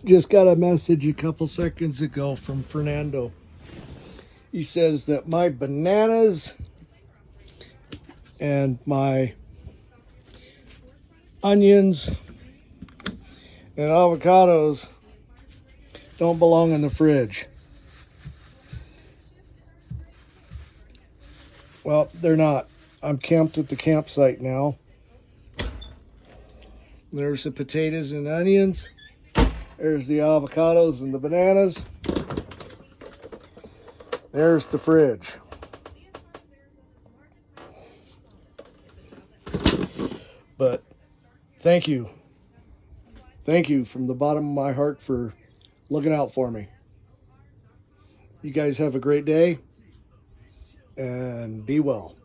Just got a message a couple seconds ago from Fernando. He says that my bananas and my onions and avocados don't belong in the fridge. Well, they're not. I'm camped at the campsite now. There's the potatoes and onions. There's the avocados and the bananas. There's the fridge. But thank you. Thank you from the bottom of my heart for looking out for me. You guys have a great day and be well.